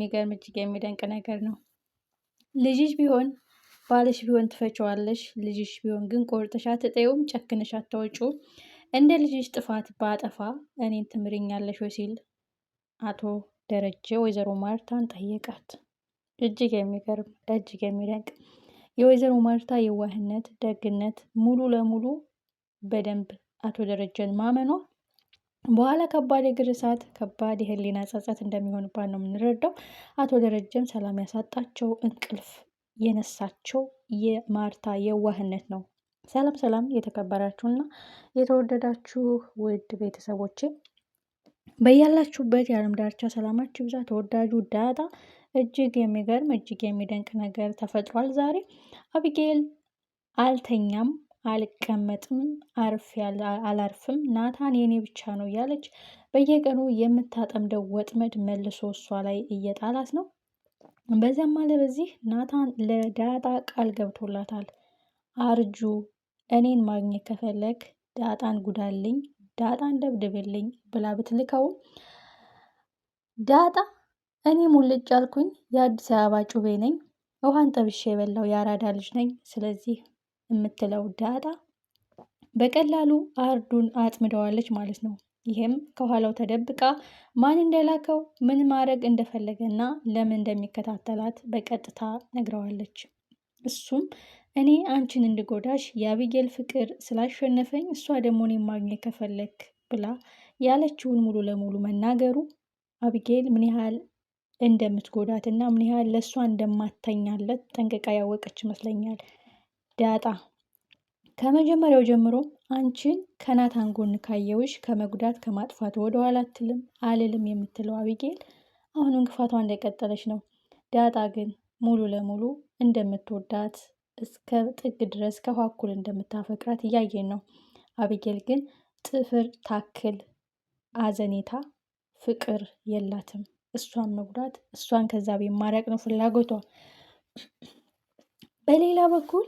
የሚገርም እጅግ የሚደንቅ ነገር ነው። ልጅሽ ቢሆን ባልሽ ቢሆን ትፈችዋለሽ። ልጅሽ ቢሆን ግን ቆርጠሽ አትጠይውም፣ ጨክነሽ አታወጪውም። እንደ ልጅሽ ጥፋት ባጠፋ እኔን ትምርኛለሽ ወይ ሲል አቶ ደረጀ ወይዘሮ ማርታን ጠየቃት። እጅግ የሚገርም እጅግ የሚደንቅ የወይዘሮ ማርታ የዋህነት፣ ደግነት ሙሉ ለሙሉ በደንብ አቶ ደረጀን ማመኗ በኋላ ከባድ የእግር እሳት ከባድ የህሊና ጸጸት እንደሚሆንባት ነው የምንረዳው። አቶ ደረጀም ሰላም ያሳጣቸው እንቅልፍ የነሳቸው የማርታ የዋህነት ነው። ሰላም ሰላም፣ የተከበራችሁና የተወደዳችሁ ውድ ቤተሰቦቼ በያላችሁበት የዓለም ዳርቻ ሰላማችሁ ይብዛ። ተወዳጁ ዳጣ እጅግ የሚገርም እጅግ የሚደንቅ ነገር ተፈጥሯል። ዛሬ አቢጌል አልተኛም አልቀመጥም አላርፍም ናታን የኔ ብቻ ነው እያለች በየቀኑ የምታጠምደው ወጥመድ መልሶ እሷ ላይ እየጣላት ነው። በዚያም አለ በዚህ ናታን ለዳጣ ቃል ገብቶላታል። አርጁ እኔን ማግኘት ከፈለግ ዳጣን ጉዳልኝ፣ ዳጣን ደብድብልኝ ብላ ብትልከውም ዳጣ እኔ ሙልጭ አልኩኝ የአዲስ አበባ ጩቤ ነኝ፣ ውሃን ጠብሼ የበላው የአራዳ ልጅ ነኝ። ስለዚህ የምትለው ዳጣ በቀላሉ አርዱን አጥምደዋለች ማለት ነው። ይህም ከኋላው ተደብቃ ማን እንደላከው ምን ማድረግ እንደፈለገና ለምን እንደሚከታተላት በቀጥታ ነግረዋለች። እሱም እኔ አንቺን እንድጎዳሽ የአቢጌል ፍቅር ስላሸነፈኝ እሷ ደግሞ እኔን ማግኘት ከፈለግ ብላ ያለችውን ሙሉ ለሙሉ መናገሩ አቢጌል ምን ያህል እንደምትጎዳትና ምን ያህል ለእሷ እንደማተኛለት ጠንቅቃ ያወቀች ይመስለኛል ዳጣ። ከመጀመሪያው ጀምሮ አንቺን ከናታን ጎን ካየውሽ ከመጉዳት ከማጥፋት ወደኋላ አልልም የምትለው አቢጌል አሁንም ክፋቷ እንደቀጠለች ነው። ዳጣ ግን ሙሉ ለሙሉ እንደምትወዳት እስከ ጥግ ድረስ ከኋኩል እንደምታፈቅራት እያየን ነው። አቢጌል ግን ጥፍር ታክል አዘኔታ ፍቅር የላትም። እሷን መጉዳት እሷን ከዛ ቤት ማራቅ ነው ፍላጎቷ። በሌላ በኩል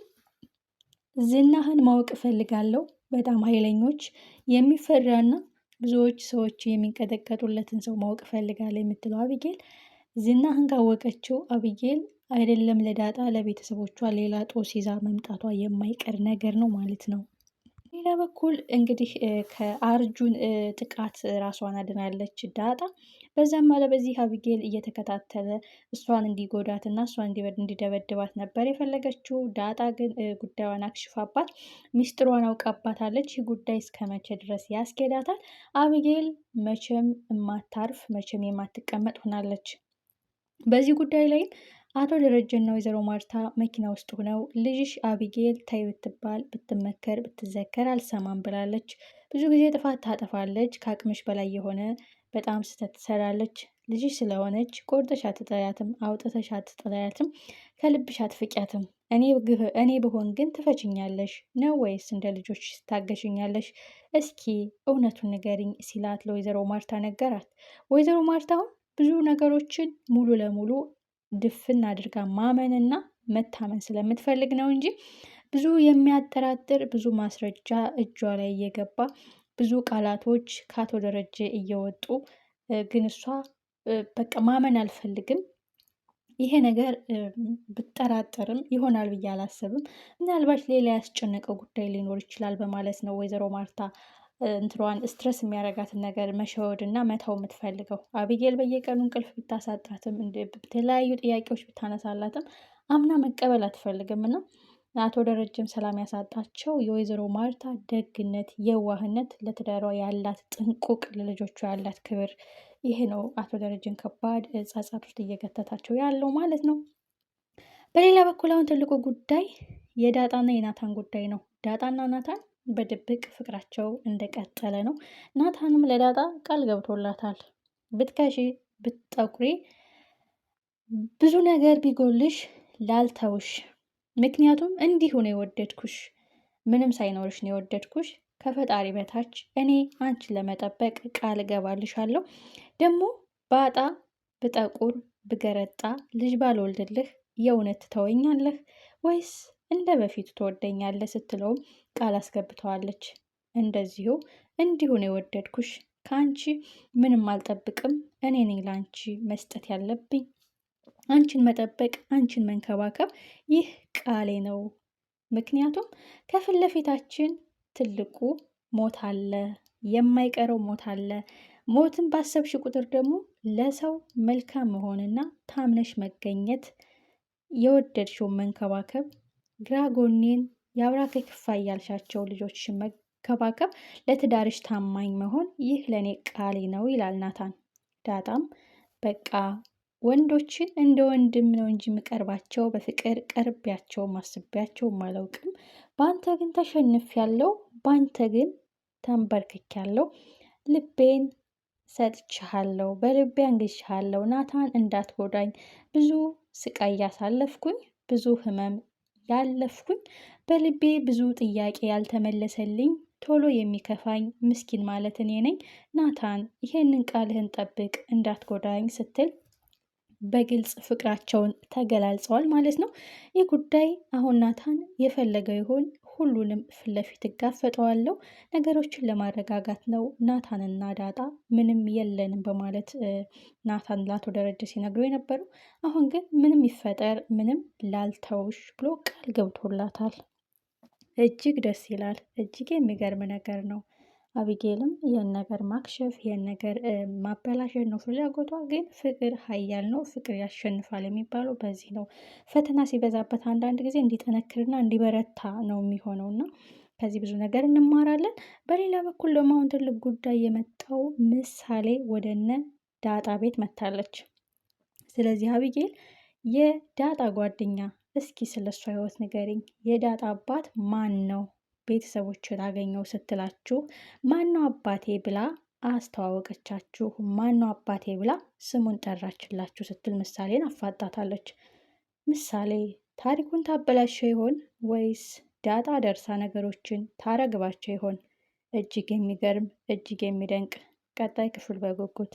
ዝናህን ማወቅ እፈልጋለሁ። በጣም ኃይለኞች የሚፈራና ብዙዎች ሰዎች የሚንቀጠቀጡለትን ሰው ማወቅ እፈልጋለሁ የምትለው አቢጌል ዝናህን ካወቀችው አቢጌል አይደለም ለዳጣ ለቤተሰቦቿ ሌላ ጦስ ይዛ መምጣቷ የማይቀር ነገር ነው ማለት ነው። ሌላ በኩል እንግዲህ ከአርጁን ጥቃት ራሷን አድናለች ዳጣ። በዛም አለ በዚህ አቢጌል እየተከታተለ እሷን እንዲጎዳት እና እሷን እንዲደበድባት ነበር የፈለገችው። ዳጣ ግን ጉዳዩን አክሽፋባት ሚስጥሯን አውቃባታለች። ይህ ጉዳይ እስከ መቼ ድረስ ያስኬዳታል? አቢጌል መቼም የማታርፍ መቼም የማትቀመጥ ሆናለች። በዚህ ጉዳይ ላይ አቶ ደረጀና ወይዘሮ ማርታ መኪና ውስጥ ሆነው ልጅሽ አቢጌል ታይ ብትባል ብትመከር ብትዘከር አልሰማም ብላለች። ብዙ ጊዜ ጥፋት ታጠፋለች። ከአቅምሽ በላይ የሆነ በጣም ስህተት ትሰራለች። ልጅሽ ስለሆነች ቆርጠሽ አትጥያትም፣ አውጥተሽ አትጥያትም፣ ከልብሽ አትፍቂያትም። እኔ ብሆን ግን ትፈችኛለሽ ነው ወይስ እንደ ልጆች ታገሽኛለሽ? እስኪ እውነቱን ንገሪኝ ሲላት ለወይዘሮ ማርታ ነገራት። ወይዘሮ ማርታውን ብዙ ነገሮችን ሙሉ ለሙሉ ድፍን አድርጋ ማመንና መታመን ስለምትፈልግ ነው እንጂ ብዙ የሚያጠራጥር ብዙ ማስረጃ እጇ ላይ እየገባ ብዙ ቃላቶች ከአቶ ደረጀ እየወጡ ግን እሷ በቃ ማመን አልፈልግም። ይሄ ነገር ብጠራጠርም ይሆናል ብዬ አላስብም። ምናልባት ሌላ ያስጨነቀው ጉዳይ ሊኖር ይችላል በማለት ነው ወይዘሮ ማርታ እንትሯን ስትረስ የሚያረጋትን ነገር መሸወድ እና መተው የምትፈልገው። አቢጌል በየቀኑ እንቅልፍ ብታሳጣትም የተለያዩ ጥያቄዎች ብታነሳላትም አምና መቀበል አትፈልግም እና አቶ ደረጀም ሰላም ያሳጣቸው የወይዘሮ ማርታ ደግነት፣ የዋህነት፣ ለትዳሯ ያላት ጥንቁቅ፣ ለልጆቿ ያላት ክብር ይሄ ነው አቶ ደረጀን ከባድ ጸጸት ውስጥ እየገተታቸው ያለው ማለት ነው። በሌላ በኩል አሁን ትልቁ ጉዳይ የዳጣና የናታን ጉዳይ ነው። ዳጣና ናታን በድብቅ ፍቅራቸው እንደቀጠለ ነው። ናታንም ለዳጣ ቃል ገብቶላታል። ብትከሺ ብትጠቁሪ ብዙ ነገር ቢጎልሽ ላልተውሽ፣ ምክንያቱም እንዲሁ ነው የወደድኩሽ፣ ምንም ሳይኖርሽ ነው የወደድኩሽ። ከፈጣሪ በታች እኔ አንቺን ለመጠበቅ ቃል እገባልሻለሁ። ደግሞ ባጣ ብጠቁር ብገረጣ ልጅ ባልወልድልህ የእውነት ትተወኛለህ ወይስ እንደ በፊቱ ትወደኛለህ ስትለውም ቃል አስገብተዋለች። እንዲሁ ነው የወደድኩሽ፣ ከአንቺ ምንም አልጠብቅም፣ እኔ ነኝ ለአንቺ መስጠት ያለብኝ አንቺን መጠበቅ፣ አንቺን መንከባከብ ይህ ቃሌ ነው። ምክንያቱም ከፊት ለፊታችን ትልቁ ሞት አለ፣ የማይቀረው ሞት አለ። ሞትን ባሰብሽ ቁጥር ደግሞ ለሰው መልካም መሆንና ታምነሽ መገኘት፣ የወደድሽውን መንከባከብ፣ ግራ ጎኔን የአብራክ ክፋይ ያልሻቸው ልጆችሽን መንከባከብ፣ ለትዳርሽ ታማኝ መሆን፣ ይህ ለእኔ ቃሌ ነው ይላል ናታን። ዳጣም በቃ ወንዶችን እንደ ወንድም ነው እንጂ የምቀርባቸው በፍቅር ቀርቢያቸው ማስቢያቸው አላውቅም። በአንተ ግን ተሸንፌያለሁ፣ በአንተ ግን ተንበርክኬያለሁ። ልቤን ሰጥቼሃለሁ፣ በልቤ አንግሼሃለሁ። ናታን እንዳትጎዳኝ፣ ብዙ ስቃይ ያሳለፍኩኝ፣ ብዙ ህመም ያለፍኩኝ፣ በልቤ ብዙ ጥያቄ ያልተመለሰልኝ፣ ቶሎ የሚከፋኝ ምስኪን ማለት እኔ ነኝ። ናታን ይሄንን ቃልህን ጠብቅ፣ እንዳትጎዳኝ ስትል በግልጽ ፍቅራቸውን ተገላልጸዋል ማለት ነው። ይህ ጉዳይ አሁን ናታን የፈለገው ይሆን? ሁሉንም ፊት ለፊት እጋፈጠዋለሁ፣ ነገሮችን ለማረጋጋት ነው ናታንና ዳጣ ምንም የለንም በማለት ናታን ለአቶ ደረጀ ሲነግረው የነበረው። አሁን ግን ምንም ይፈጠር ምንም ላልተውሽ ብሎ ቃል ገብቶላታል። እጅግ ደስ ይላል። እጅግ የሚገርም ነገር ነው። አቢጌልም ይህን ነገር ማክሸፍ ይህን ነገር ማበላሸት ነው ፍላጎቷ። ግን ፍቅር ኃያል ነው፣ ፍቅር ያሸንፋል የሚባለው በዚህ ነው። ፈተና ሲበዛበት አንዳንድ ጊዜ እንዲጠነክርና እንዲበረታ ነው የሚሆነው እና ከዚህ ብዙ ነገር እንማራለን። በሌላ በኩል ደግሞ አሁን ትልቅ ጉዳይ የመጣው ምሳሌ ወደነ ዳጣ ቤት መታለች። ስለዚህ አቢጌል የዳጣ ጓደኛ፣ እስኪ ስለሷ ህይወት ንገሪኝ፣ የዳጣ አባት ማን ነው? ቤተሰቦችን አገኘው ስትላችሁ ማነው አባቴ ብላ አስተዋወቀቻችሁ። ማነው አባቴ ብላ ስሙን ጠራችላችሁ ስትል ምሳሌን አፋጣታለች። ምሳሌ ታሪኩን ታበላሸው ይሆን ወይስ ዳጣ ደርሳ ነገሮችን ታረግባቸው ይሆን? እጅግ የሚገርም እጅግ የሚደንቅ ቀጣይ ክፍል በጉጉት